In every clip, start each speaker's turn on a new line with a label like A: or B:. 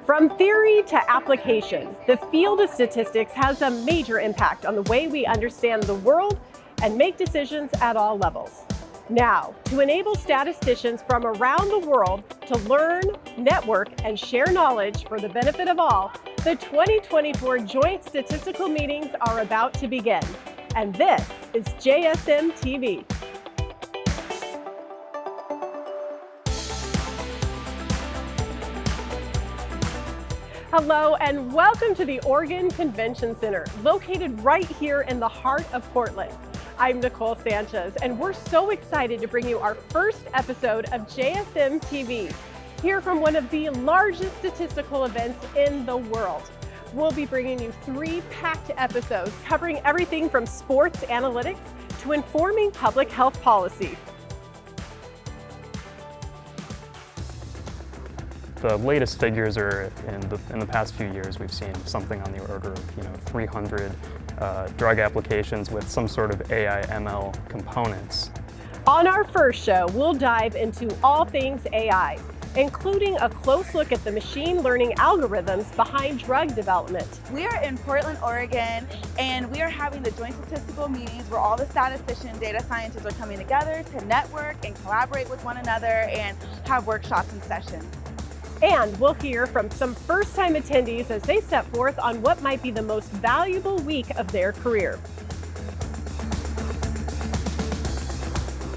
A: From theory to application, the field of statistics has a major impact on the way we understand the world and make decisions at all levels. Now, to enable statisticians from around the world to learn, network, and share knowledge for the benefit of all, the 2024 Joint Statistical Meetings are about to begin. And this is JSM TV. Hello and welcome to the Oregon Convention Center, located right here in the heart of Portland. I'm Nicole Sanchez, and we're so excited to bring you our first episode of JSM TV, here from one of the largest statistical events in the world. We'll be bringing you 3 packed episodes covering everything from sports analytics to informing public health policy.
B: The latest figures are in the past few years, we've seen something on the order of 300 drug applications with some sort of AI ML components.
A: On our first show, we'll dive into all things AI, including a close look at the machine learning algorithms behind drug development.
C: We are in Portland, Oregon, and we are having the Joint Statistical Meetings where all the statistician data scientists are coming together to network and collaborate with one another and have workshops and sessions.
A: And we'll hear from some first-time attendees as they set forth on what might be the most valuable week of their career.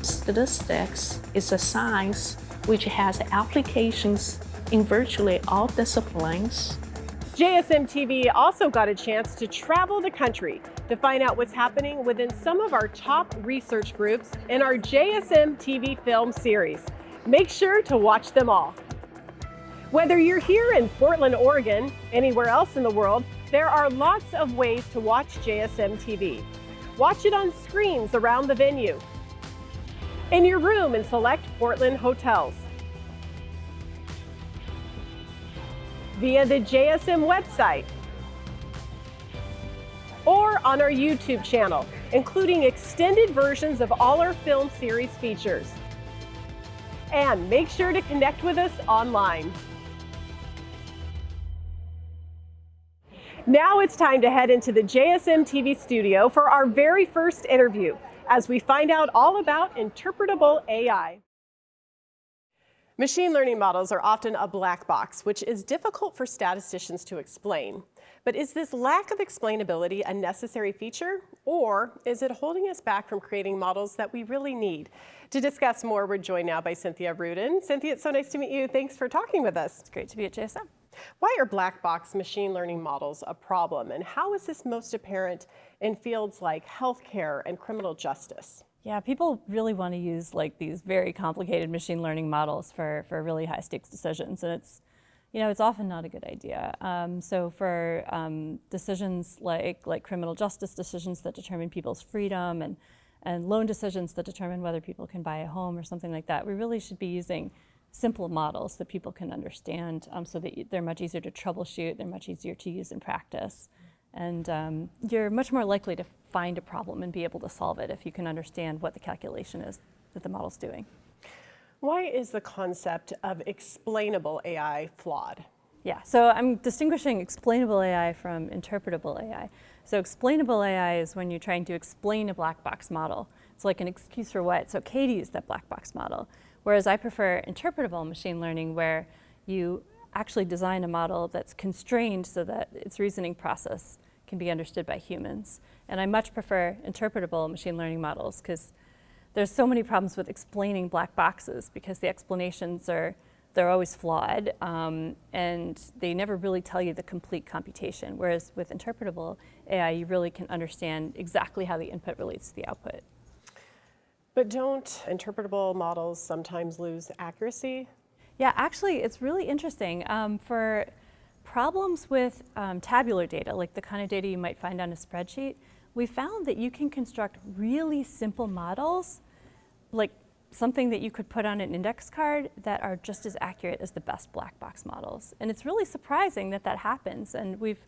D: Statistics is a science which has applications in virtually all disciplines.
A: JSM TV also got a chance to travel the country to find out what's happening within some of our top research groups in our JSM TV film series. Make sure to watch them all. Whether you're here in Portland, Oregon, anywhere else in the world, there are lots of ways to watch JSM TV. Watch it on screens around the venue, in your room in select Portland hotels, via the JSM website, or on our YouTube channel, including extended versions of all our film series features. And make sure to connect with us online. Now it's time to head into the JSM TV studio for our very first interview as we find out all about interpretable AI. Machine learning models are often a black box, which is difficult for statisticians to explain. But is this lack of explainability a necessary feature, or is it holding us back from creating models that we really need? To discuss more, we're joined now by Cynthia Rudin. Cynthia, it's so nice to meet you. Thanks for talking with us.
E: It's great to be at JSM.
A: Why are black box machine learning models a problem, and how is this most apparent in fields like healthcare and criminal justice?
E: Yeah, people really want to use these very complicated machine learning models for really high stakes decisions, and it's often not a good idea. So for decisions like criminal justice decisions that determine people's freedom and loan decisions that determine whether people can buy a home or something like that, we really should be using simple models that people can understand so that they're much easier to troubleshoot, they're much easier to use in practice. And you're much more likely to find a problem and be able to solve it if you can understand what the calculation is that the model's doing.
A: Why is the concept of explainable AI flawed?
E: Yeah, so I'm distinguishing explainable AI from interpretable AI. So explainable AI is when you're trying to explain a black box model. It's like an excuse for why it's okay to use that black box model. Whereas I prefer interpretable machine learning, where you actually design a model that's constrained so that its reasoning process can be understood by humans. And I much prefer interpretable machine learning models because there's so many problems with explaining black boxes because the explanations they're always flawed and they never really tell you the complete computation. Whereas with interpretable AI, you really can understand exactly how the input relates to the output.
A: But don't interpretable models sometimes lose accuracy?
E: Yeah, actually, it's really interesting. For problems with tabular data, like the kind of data you might find on a spreadsheet, we found that you can construct really simple models, like something that you could put on an index card, that are just as accurate as the best black box models. And it's really surprising that that happens. And we've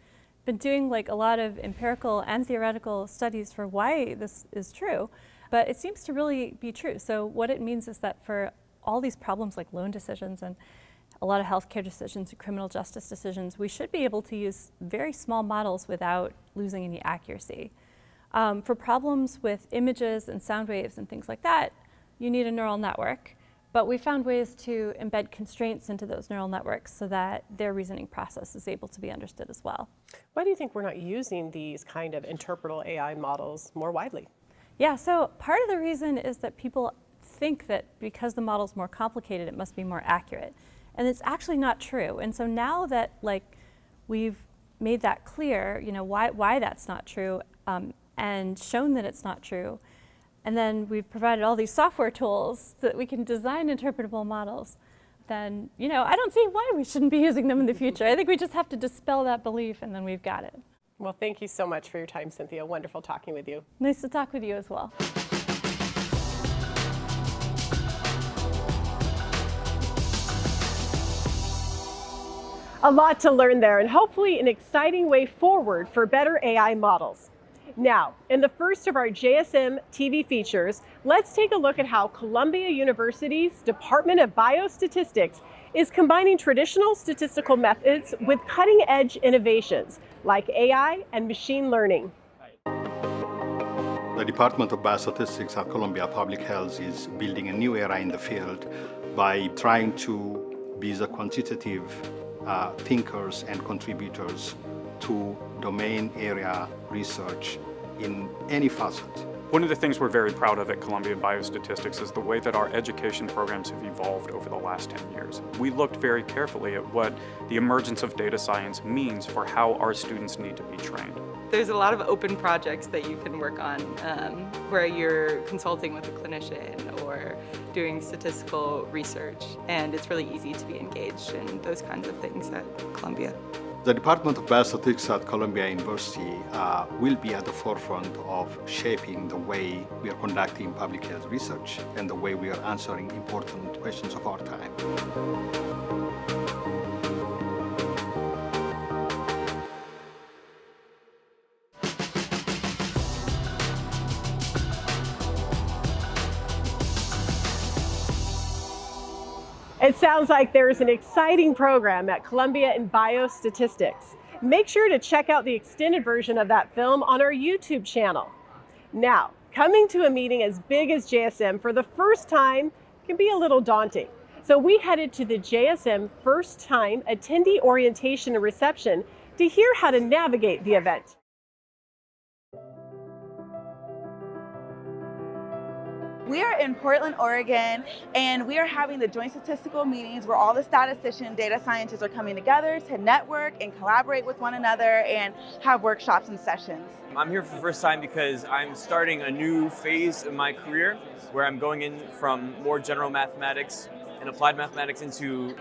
E: been doing a lot of empirical and theoretical studies for why this is true. But it seems to really be true. So what it means is that for all these problems like loan decisions and a lot of healthcare decisions and criminal justice decisions, we should be able to use very small models without losing any accuracy. For problems with images and sound waves and things like that, you need a neural network. But we found ways to embed constraints into those neural networks so that their reasoning process is able to be understood as well.
A: Why do you think we're not using these kind of interpretable AI models more widely?
E: Yeah, so part of the reason is that people think that because the model's more complicated, it must be more accurate. And it's actually not true. And so now that we've made that clear, why that's not true, and shown that it's not true, and then we've provided all these software tools so that we can design interpretable models, then I don't see why we shouldn't be using them in the future. I think we just have to dispel that belief, and then we've got it.
A: Well, thank you so much for your time, Cynthia. Wonderful talking with you.
E: Nice to talk with you as well.
A: A lot to learn there, and hopefully an exciting way forward for better AI models. Now, in the first of our JSM TV features, let's take a look at how Columbia University's Department of Biostatistics is combining traditional statistical methods with cutting-edge innovations like AI and machine learning.
F: The Department of Biostatistics at Columbia Public Health is building a new era in the field by trying to be the quantitative thinkers and contributors to domain area research in any facet.
G: One of the things we're very proud of at Columbia Biostatistics is the way that our education programs have evolved over the last 10 years. We looked very carefully at what the emergence of data science means for how our students need to be trained.
H: There's a lot of open projects that you can work on where you're consulting with a clinician or doing statistical research, and it's really easy to be engaged in those kinds of things at Columbia.
F: The Department of Biostatistics at Columbia University will be at the forefront of shaping the way we are conducting public health research and the way we are answering important questions of our time.
A: It sounds like there's an exciting program at Columbia in biostatistics. Make sure to check out the extended version of that film on our YouTube channel. Now, coming to a meeting as big as JSM for the first time can be a little daunting. So we headed to the JSM First Time Attendee Orientation and Reception to hear how to navigate the event.
C: We are in Portland, Oregon, and we are having the Joint Statistical Meetings where all the statistician data scientists are coming together to network and collaborate with one another and have workshops and sessions.
I: I'm here for the first time because I'm starting a new phase in my career where I'm going in from more general mathematics and applied mathematics into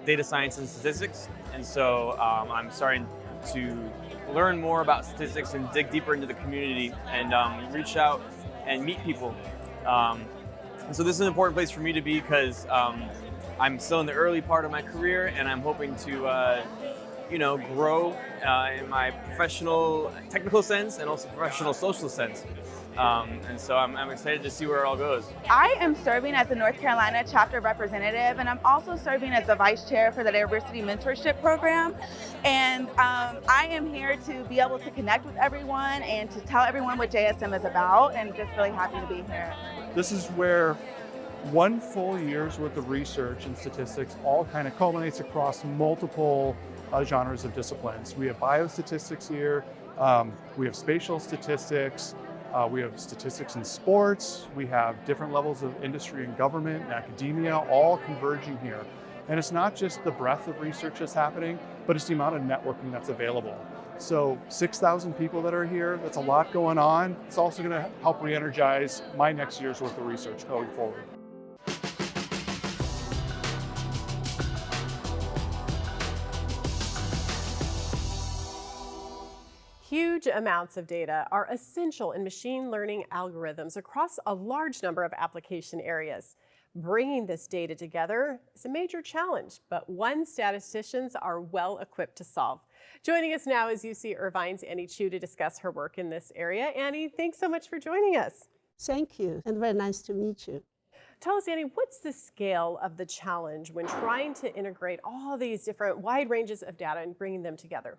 I: data science and statistics. And so I'm starting to learn more about statistics and dig deeper into the community and reach out and meet people. And so this is an important place for me to be because I'm still in the early part of my career and I'm hoping to grow in my professional technical sense and also professional social sense. And so I'm excited to see where it all goes.
C: I am serving as the North Carolina chapter representative, and I'm also serving as the vice chair for the diversity mentorship program. And I am here to be able to connect with everyone and to tell everyone what JSM is about, and just really happy to be here.
J: This is where one full year's worth of research and statistics all kind of culminates across multiple genres of disciplines. We have biostatistics here, we have spatial statistics, we have statistics in sports, we have different levels of industry and government and academia all converging here. And it's not just the breadth of research that's happening, but it's the amount of networking that's available. So 6,000 people that are here, that's a lot going on. It's also going to help re-energize my next year's worth of research going forward.
A: Huge amounts of data are essential in machine learning algorithms across a large number of application areas. Bringing this data together is a major challenge, but one statisticians are well equipped to solve. Joining us now is UC Irvine's Annie Chu to discuss her work in this area. Annie, thanks so much for joining us.
K: Thank you, and very nice to meet you.
A: Tell us, Annie, what's the scale of the challenge when trying to integrate all these different wide ranges of data and bringing them together?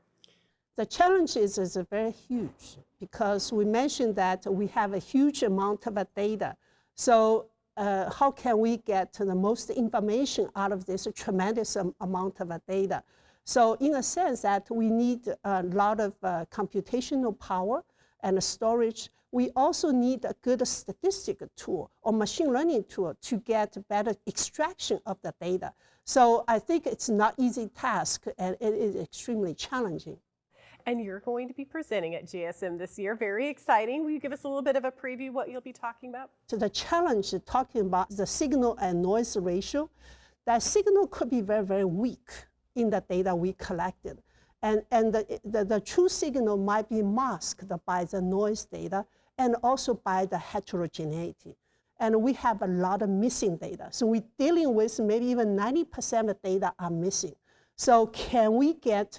K: The challenge is very huge because we mentioned that we have a huge amount of data. So how can we get the most information out of this tremendous amount of data? So in a sense that we need a lot of computational power and storage. We also need a good statistical tool or machine learning tool to get better extraction of the data. So I think it's not an easy task, and it is extremely challenging.
A: And you're going to be presenting at JSM this year. Very exciting. Will you give us a little bit of a preview what you'll be talking about?
K: So the challenge is talking about the signal and noise ratio. That signal could be very, very weak in the data we collected. And the true signal might be masked by the noise data and also by the heterogeneity. And we have a lot of missing data. So we're dealing with maybe even 90% of data are missing. So can we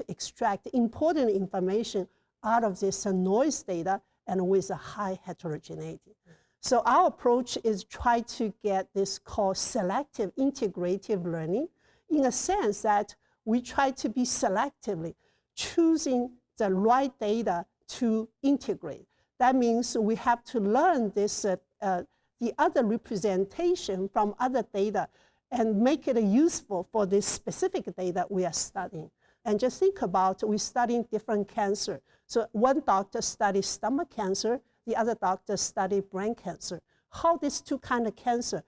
K: extract important information out of this noise data and with a high heterogeneity? So our approach is try to get this called selective integrative learning, in a sense that we try to be selectively choosing the right data to integrate. That means we have to learn this, the other representation from other data and make it useful for this specific data we are studying. And just think about, we're studying different cancer. So one doctor studies stomach cancer, the other doctor studies brain cancer. How these two kinds of cancer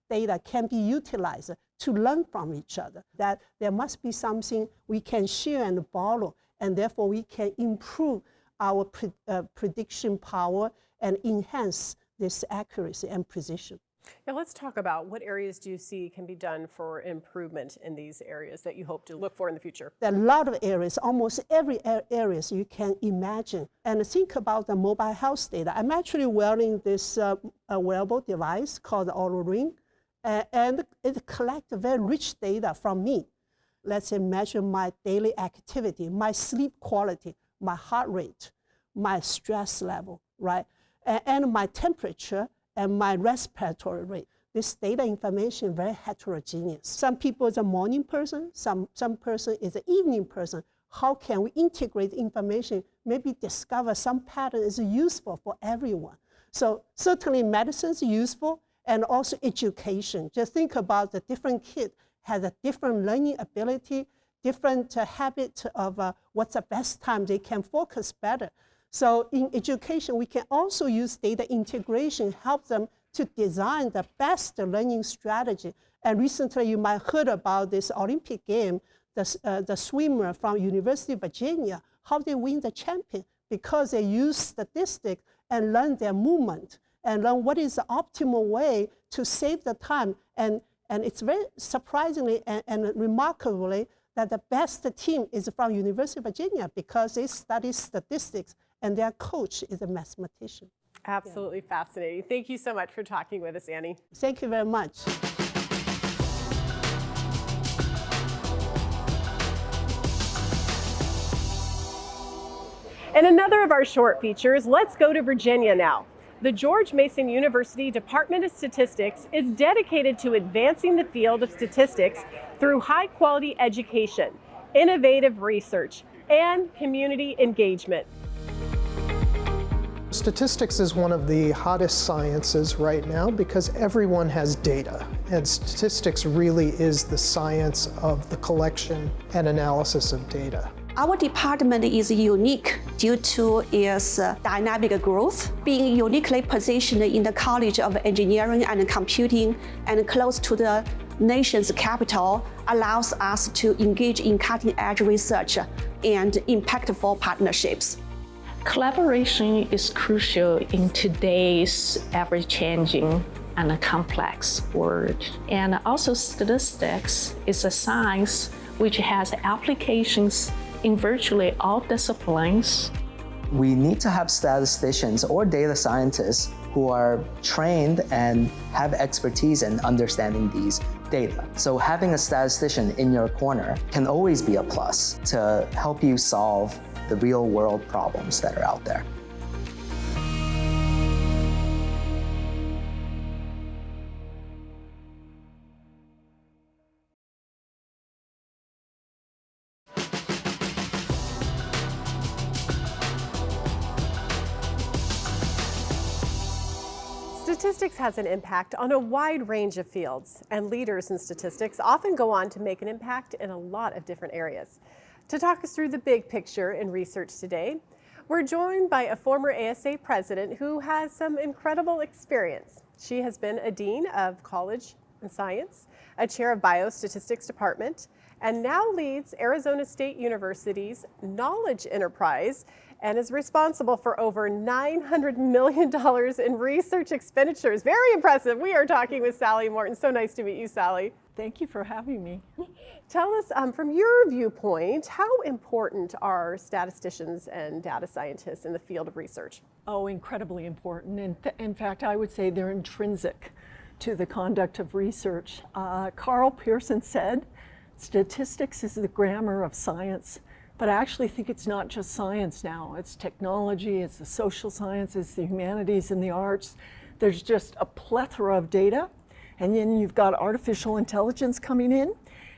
K: data can be utilized to learn from each other. That there must be something we can share and borrow, and therefore we can improve our prediction power and enhance this accuracy and precision.
A: Now let's talk about what areas do you see can be done for improvement in these areas that you hope to look for in the future?
K: There are a lot of areas, almost every area you can imagine. And think about the mobile health data. I'm actually wearing this wearable device called Oura Ring, and it collects very rich data from me. Let's say measure my daily activity, my sleep quality, my heart rate, my stress level, right? And my temperature and my respiratory rate. This data information is very heterogeneous. Some people is a morning person, some person is an evening person. How can we integrate information, maybe discover some pattern is useful for everyone? So certainly medicine is useful, and also education. Just think about the different kids have a different learning ability, different habit of what's the best time they can focus better. So in education, we can also use data integration, help them to design the best learning strategy. And recently, you might have heard about this Olympic game, the swimmer from University of Virginia, how they win the champion, because they use statistics and learn their movement and learn what is the optimal way to save the time. And it's very surprisingly and remarkably that the best team is from University of Virginia because they study statistics and their coach is a mathematician.
A: Absolutely fascinating. Thank you so much for talking with us, Annie.
K: Thank you very much.
A: And another of our short features, let's go to Virginia now. The George Mason University Department of Statistics is dedicated to advancing the field of statistics through high-quality education, innovative research, and community engagement.
L: Statistics is one of the hottest sciences right now because everyone has data, and statistics really is the science of the collection and analysis of data.
M: Our department is unique due to its dynamic growth, being uniquely positioned in the College of Engineering and Computing and close to the nation's capital allows us to engage in cutting-edge research and impactful partnerships.
D: Collaboration is crucial in today's ever-changing and complex world. And also statistics is a science which has applications in virtually all disciplines.
N: We need to have statisticians or data scientists who are trained and have expertise in understanding these data. So having a statistician in your corner can always be a plus to help you solve the real world problems that are out there.
A: Statistics has an impact on a wide range of fields, and leaders in statistics often go on to make an impact in a lot of different areas. To talk us through the big picture in research today, we're joined by a former ASA president who has some incredible experience. She has been a dean of college and science, a chair of biostatistics department, and now leads Arizona State University's Knowledge Enterprise and is responsible for over $900 million in research expenditures. Very impressive. We are talking with Sally Morton. So nice to meet you, Sally.
O: Thank you for having me.
A: Tell us, from your viewpoint, how important are statisticians and data scientists in the field of research?
O: Oh, incredibly important. In fact, I would say they're intrinsic to the conduct of research. Carl Pearson said, statistics is the grammar of science, but I actually think it's not just science now. It's technology, it's the social sciences, the humanities, and the arts. There's just a plethora of data. And then you've got artificial intelligence coming in,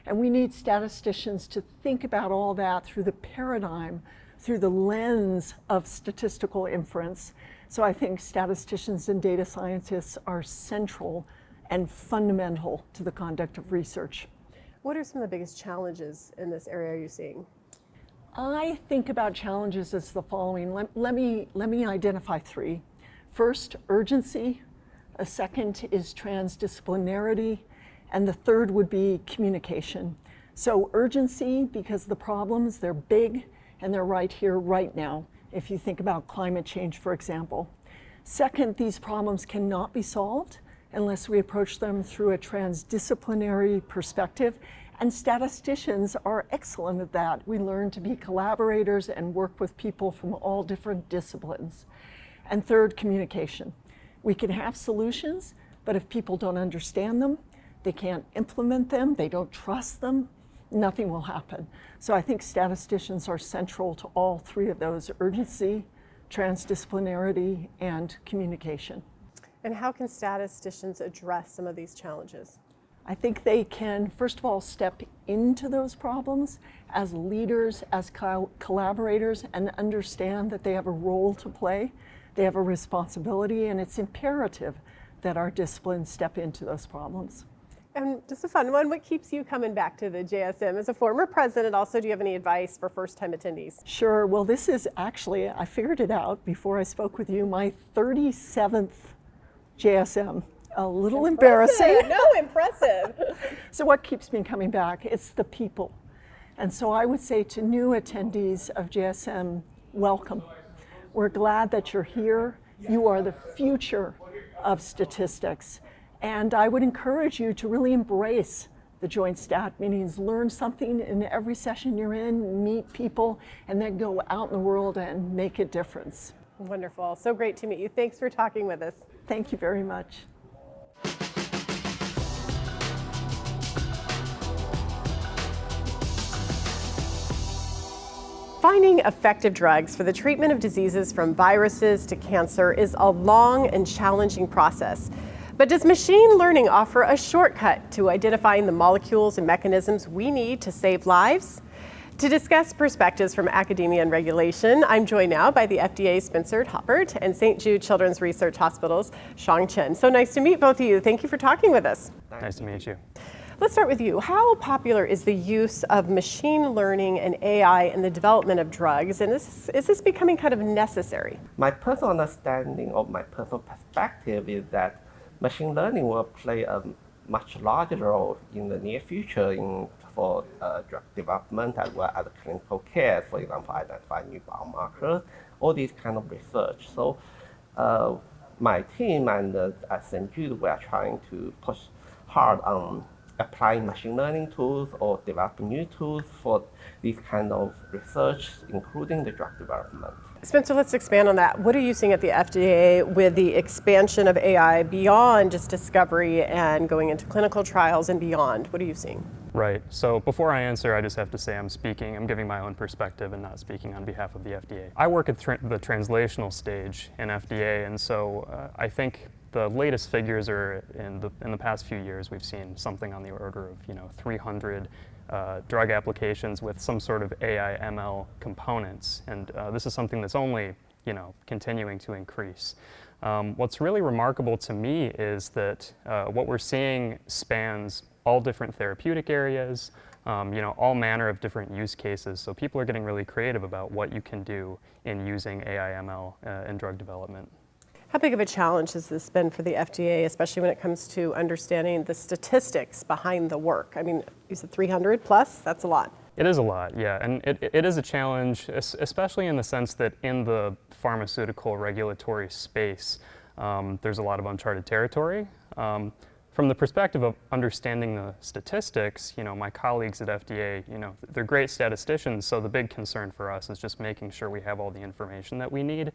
O: and we need statisticians to think about all that through the paradigm, through the lens of statistical inference. So I think statisticians and data scientists are central and fundamental to the conduct of research.
A: What are some of the biggest challenges in this area you're seeing?
O: I think about challenges as the following. Let me identify three. First, urgency. A second is transdisciplinarity, and the third would be communication. So urgency, because the problems, they're big and they're right here, right now, if you think about climate change, for example. Second, these problems cannot be solved unless we approach them through a transdisciplinary perspective, and statisticians are excellent at that. We learn to be collaborators and work with people from all different disciplines. And third, communication. We can have solutions, but if people don't understand them, they can't implement them, they don't trust them, nothing will happen. So I think statisticians are central to all three of those: urgency, transdisciplinarity, and communication.
A: And how can statisticians address some of these challenges?
O: I think they can, first of all, step into those problems as leaders, as collaborators, and understand that they have a role to play. They have a responsibility, and it's imperative that our disciplines step into those problems.
A: And just a fun one, what keeps you coming back to the JSM? As a former president, also, do you have any advice for first-time attendees?
O: Sure. Well, this is actually, I figured it out before I spoke with you, my 37th JSM. A little embarrassing.
A: No, impressive.
O: So what keeps me coming back? It's the people. And so I would say to new attendees of JSM, welcome. We're glad that you're here. You are the future of statistics. And I would encourage you to really embrace the Joint Stat Meetings. Learn something in every session you're in, meet people, and then go out in the world and make a difference.
A: Wonderful. So great to meet you. Thanks for talking with us.
O: Thank you very much.
A: Finding effective drugs for the treatment of diseases from viruses to cancer is a long and challenging process. But does machine learning offer a shortcut to identifying the molecules and mechanisms we need to save lives? To discuss perspectives from academia and regulation, I'm joined now by the FDA's Spencer Hoppert and St. Jude Children's Research Hospital's Shang Chen. So nice to meet both of you. Thank you for talking with us.
B: Nice to meet you.
A: Let's start with you. How popular is the use of machine learning and AI in the development of drugs? And is this becoming kind of necessary?
P: My personal understanding of my personal perspective is that machine learning will play a much larger role in the near future for drug development as well as clinical care, for example, identifying new biomarkers, all these kind of research. So my team and at St. Jude, we are trying to push hard on applying machine learning tools or developing new tools for these kind of research, including the drug development.
A: Spencer, let's expand on that. What are you seeing at the FDA with the expansion of AI beyond just discovery and going into clinical trials and beyond? What are you seeing?
B: Right. So before I answer, I just have to say I'm giving my own perspective and not speaking on behalf of the FDA. I work at the translational stage in FDA, and so I think the latest figures are in the past few years, we've seen something on the order of 300 drug applications with some sort of AI ML components, and this is something that's only continuing to increase. What's really remarkable to me is that what we're seeing spans all different therapeutic areas, all manner of different use cases. So people are getting really creative about what you can do in using AI/ML in drug development.
A: How big of a challenge has this been for the FDA, especially when it comes to understanding the statistics behind the work? I mean, you said 300 plus, that's a lot.
B: It is a lot, yeah, and it is a challenge, especially in the sense that in the pharmaceutical regulatory space, there's a lot of uncharted territory. From the perspective of understanding the statistics, my colleagues at FDA, they're great statisticians, so the big concern for us is just making sure we have all the information that we need.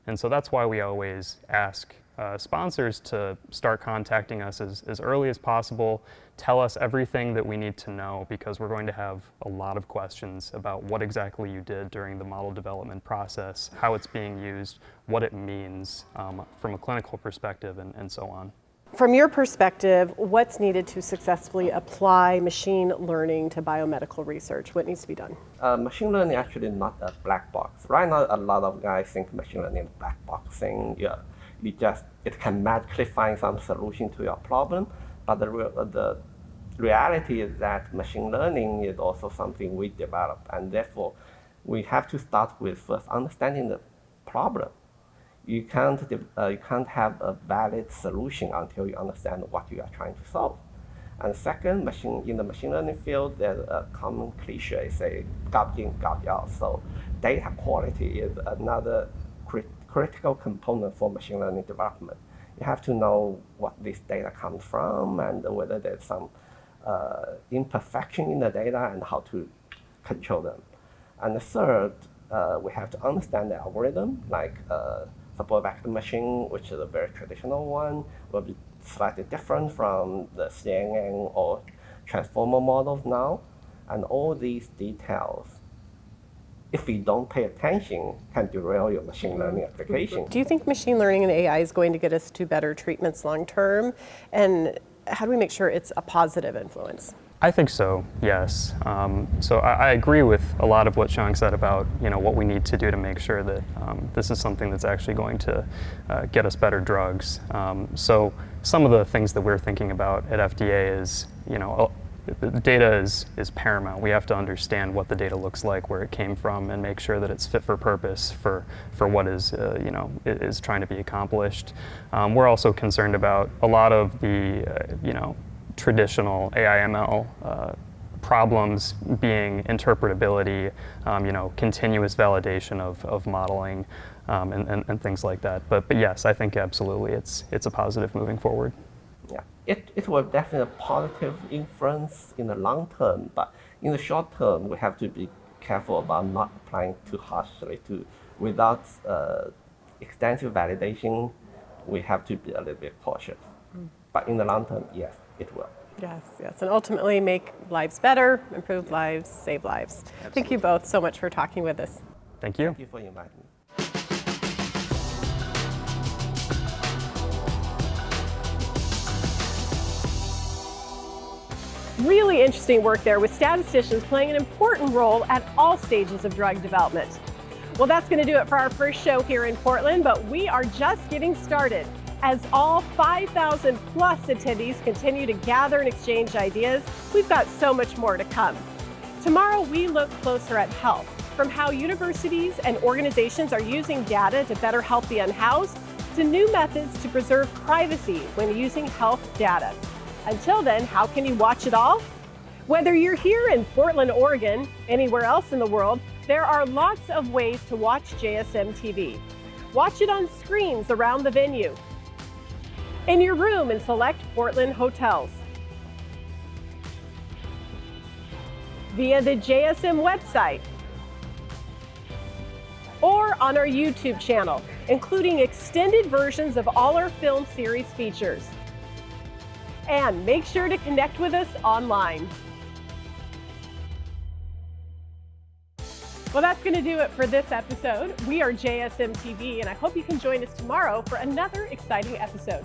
B: And so that's why we always ask sponsors to start contacting us as early as possible, tell us everything that we need to know, because we're going to have a lot of questions about what exactly you did during the model development process, how it's being used, what it means from a clinical perspective, and so on.
A: From your perspective, what's needed to successfully apply machine learning to biomedical research? What needs to be done?
P: Machine learning actually not a black box. Right now, a lot of guys think machine learning is a black box thing. It can magically find some solution to your problem, but the reality is that machine learning is also something we develop, and therefore we have to start with first understanding the problem. You can't have a valid solution until you understand what you are trying to solve. And second, in the machine learning field, there's a common cliche, say garbage in, garbage out. So data quality is another critical component for machine learning development. You have to know what this data comes from and whether there's some imperfection in the data and how to control them. And the third, we have to understand the algorithm, like support vector machine, which is a very traditional one, will be slightly different from the CNN or transformer models now. And all these details, if we don't pay attention, can derail your machine learning application.
A: Do you think machine learning and AI is going to get us to better treatments long term? And how do we make sure it's a positive influence?
B: I think so, yes. So I agree with a lot of what Xiang said about what we need to do to make sure that this is something that's actually going to get us better drugs. So some of the things that we're thinking about at FDA is, the data is paramount. We have to understand what the data looks like, where it came from, and make sure that it's fit for purpose for what is is trying to be accomplished. We're also concerned about a lot of the traditional AI/ML problems being interpretability, continuous validation of modeling, and things like that. But yes, I think absolutely it's a positive moving forward.
P: Yeah, it will definitely a positive influence in the long term, but in the short term, we have to be careful about not applying too harshly. Without extensive validation, we have to be a little bit cautious. But in the long term, yes, it will.
A: Yes, and ultimately make lives better, improve lives, save lives. Absolutely. Thank you both so much for talking with us.
B: Thank you.
P: Thank you for inviting me.
A: Really interesting work there, with statisticians playing an important role at all stages of drug development. Well, that's going to do it for our first show here in Portland, but we are just getting started. As all 5,000 plus attendees continue to gather and exchange ideas, we've got so much more to come. Tomorrow, we look closer at health, from how universities and organizations are using data to better help the unhoused, to new methods to preserve privacy when using health data. Until then, how can you watch it all? Whether you're here in Portland, Oregon, anywhere else in the world, there are lots of ways to watch JSM TV. Watch it on screens around the venue, in your room in select Portland hotels, via the JSM website, or on our YouTube channel, including extended versions of all our film series features. And make sure to connect with us online. Well, that's going to do it for this episode. We are JSM TV, and I hope you can join us tomorrow for another exciting episode.